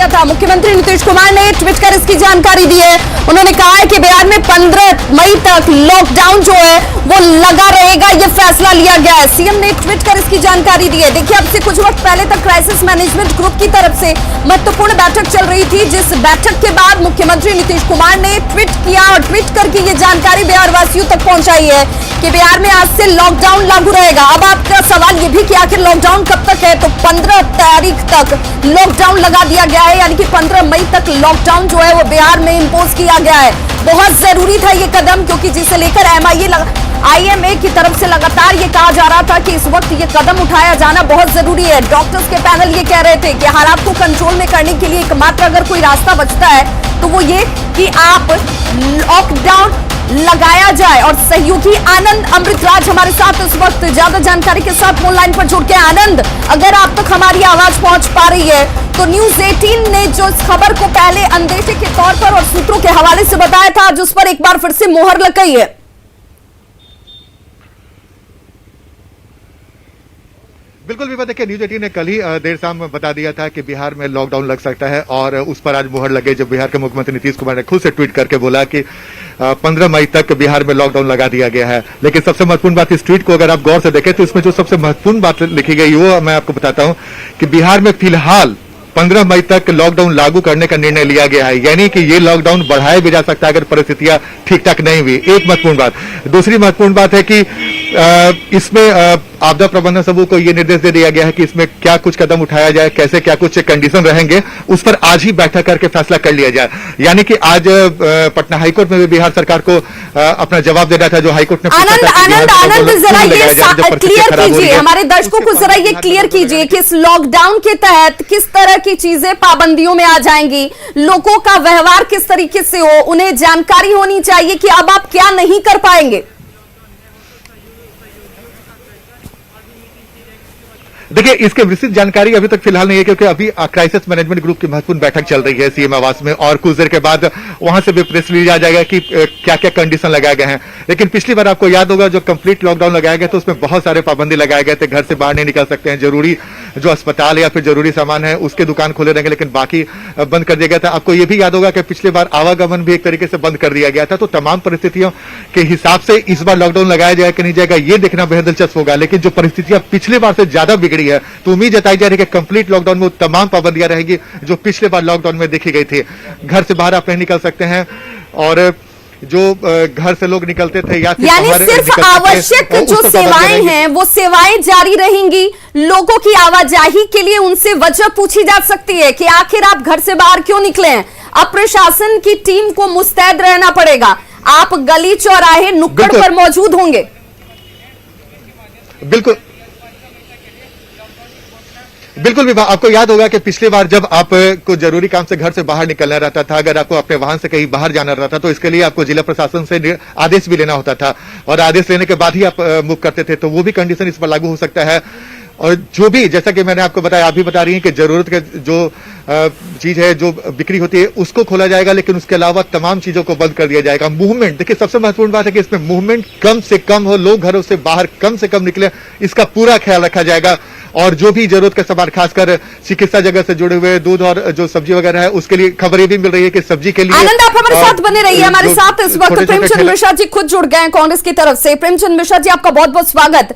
दिया था। मुख्यमंत्री नीतीश कुमार ने ट्वीट कर इसकी जानकारी दी है। उन्होंने कहा है कि बिहार में 15 मई तक लॉकडाउन जो है वो लगा रहेगा, ये फैसला लिया गया है। सीएम ने ट्वीट कर इसकी जानकारी दी है। देखिए, अब से कुछ वक्त पहले तक क्राइसिस मैनेजमेंट ग्रुप की तरफ से महत्वपूर्ण बैठक चल रही थी, जिस बैठक के बाद मुख्यमंत्री नीतीश कुमार ने ट्वीट किया और ट्वीट करके ये जानकारी बिहार वासियों तक पहुंचाई है कि बिहार में आज से लॉकडाउन लागू रहेगा। अब आपका सवाल ये भी कि आखिर लॉकडाउन कब तक है, तो 15 तारीख तक लॉकडाउन लगा दिया गया है, यानी कि 15 मई तक लॉकडाउन जो है वो बिहार में इंपोज किया गया है। बहुत जरूरी था ये कदम, क्योंकि जिसे लेकर IMA की तरफ से लगातार ये कहा जा रहा था कि इस वक्त ये कदम उठाया जाना बहुत जरूरी है। डॉक्टर्स के पैनल ये कह रहे थे कि हालात को कंट्रोल में करने के लिए एकमात्र अगर कोई रास्ता बचता है तो वो ये कि आप लॉकडाउन लगाया जाए। और सहयोगी आनंद अमृतराज हमारे साथ इस वक्त ज्यादा जानकारी के साथ फोन लाइन पर जुड़ के। आनंद, अगर आप तक हमारी आवाज पहुंच पा रही है तो न्यूज 18 ने जो इस खबर को पहले अंदेशे के तौर पर और सूत्रों के हवाले से बताया था, आज उस पर एक बार फिर से मोहर लग गई है। बिल्कुल विवाद, देखिए न्यूज 18 ने कल ही देर शाम बता दिया था कि बिहार में लॉकडाउन लग सकता है और उस पर आज मुहर लगे जब बिहार के मुख्यमंत्री नीतीश कुमार ने खुद से ट्वीट करके बोला कि 15 मई तक बिहार में लॉकडाउन लगा दिया गया है। लेकिन सबसे महत्वपूर्ण बात, इस ट्वीट को अगर आप गौर से देखें तो इसमें जो सबसे महत्वपूर्ण बात लिखी गई वो मैं आपको बताता हूं कि बिहार में फिलहाल 15 मई तक लॉकडाउन लागू करने का निर्णय लिया गया है, यानी कि ये लॉकडाउन बढ़ाया भी जा सकता है अगर परिस्थितियां ठीक ठाक नहीं हुई। एक महत्वपूर्ण बात। दूसरी महत्वपूर्ण बात है कि इसमें आपदा प्रबंधन समूह को यह निर्देश दे दिया गया है कि इसमें क्या कुछ कदम उठाया जाए, कैसे क्या कुछ कंडीशन रहेंगे, उस पर आज ही बैठक करके फैसला कर लिया जाए। यानी कि आज पटना हाईकोर्ट में भी बिहार सरकार को अपना जवाब देना था, जो हाईकोर्ट ने आनंद जरा ये क्लियर कीजिए, हमारे दर्शकों को जरा ये क्लियर कीजिए कि इस लॉकडाउन के तहत किस तरह की चीजें पाबंदियों में आ जाएंगी, लोगों का व्यवहार किस तरीके से हो, उन्हें जानकारी होनी चाहिए कि अब आप क्या नहीं कर पाएंगे। देखिए, इसके विस्तृत जानकारी अभी तक फिलहाल नहीं है, क्योंकि अभी क्राइसिस मैनेजमेंट ग्रुप की महत्वपूर्ण बैठक चल रही है सीएम आवास में और कुछ देर के बाद वहां से भी प्रेस रिलीज आ जाएगा कि क्या क्या कंडीशन लगाए गए हैं। लेकिन पिछली बार आपको याद होगा, जो कंप्लीट लॉकडाउन लगाया गया तो उसमें बहुत सारे पाबंदी लगाए गए थे। घर से बाहर नहीं निकल सकते हैं, जरूरी जो अस्पताल या फिर जरूरी सामान है उसके दुकान खुले रहेंगे, लेकिन बाकी बंद कर दिया गया था। आपको यह भी याद होगा कि पिछली बार आवागमन भी एक तरीके से बंद कर दिया गया था। तो तमाम परिस्थितियों के हिसाब से इस बार लॉकडाउन लगाया जाएगा कि नहीं जाएगा, ये देखना बेहद दिलचस्प होगा। लेकिन जो परिस्थितियां पिछले बार से ज्यादा बिगड़ी है तो उम्मीद जताई जा रही है कि कंप्लीट लॉकडाउन में तमाम पाबंदियां रहेगी जो पिछले बार लॉकडाउन में देखी गई थी। घर से बाहर आप नहीं निकल सकते हैं और जो घर से लोग निकलते थे या यानी सिर्फ आवश्यक जो सेवाएं हैं वो सेवाएं जारी रहेंगी। लोगों की आवाजाही के लिए उनसे वजह पूछी जा सकती है कि आखिर आप घर से बाहर क्यों निकले हैं। अब प्रशासन की टीम को मुस्तैद रहना पड़ेगा, आप गली चौराहे नुक्कड़ पर मौजूद होंगे। बिल्कुल बिल्कुल भी आपको याद होगा कि पिछली बार जब आपको जरूरी काम से घर से बाहर निकलना रहता था, अगर आपको अपने वाहन से कहीं बाहर जाना रहता तो इसके लिए आपको जिला प्रशासन से आदेश भी लेना होता था और आदेश लेने के बाद ही आप मूव करते थे। तो वो भी कंडीशन इस पर लागू हो सकता है। और जो भी, जैसा कि मैंने आपको बताया, आप भी बता रही हैं कि जरूरत के जो चीज है, जो बिक्री होती है उसको खोला जाएगा, लेकिन उसके अलावा तमाम चीजों को बंद कर दिया जाएगा। मूवमेंट, देखिए सबसे महत्वपूर्ण बात है कि इसमें मूवमेंट कम से कम हो, लोग घरों से बाहर कम से कम निकले, इसका पूरा ख्याल रखा जाएगा। और जो भी जरूरत का सामान, खासकर चिकित्सा जगत से जुड़े हुए दूध और जो सब्जी वगैरह है, उसके लिए खबर ये भी मिल रही है कि सब्जी के लिए आनंद, आप हमारे साथ बने रहिए। हमारे साथ इस वक्त प्रेमचंद मिश्रा जी खुद जुड़ गए हैं कांग्रेस की तरफ से। प्रेमचंद मिश्रा जी, आपका बहुत बहुत स्वागत।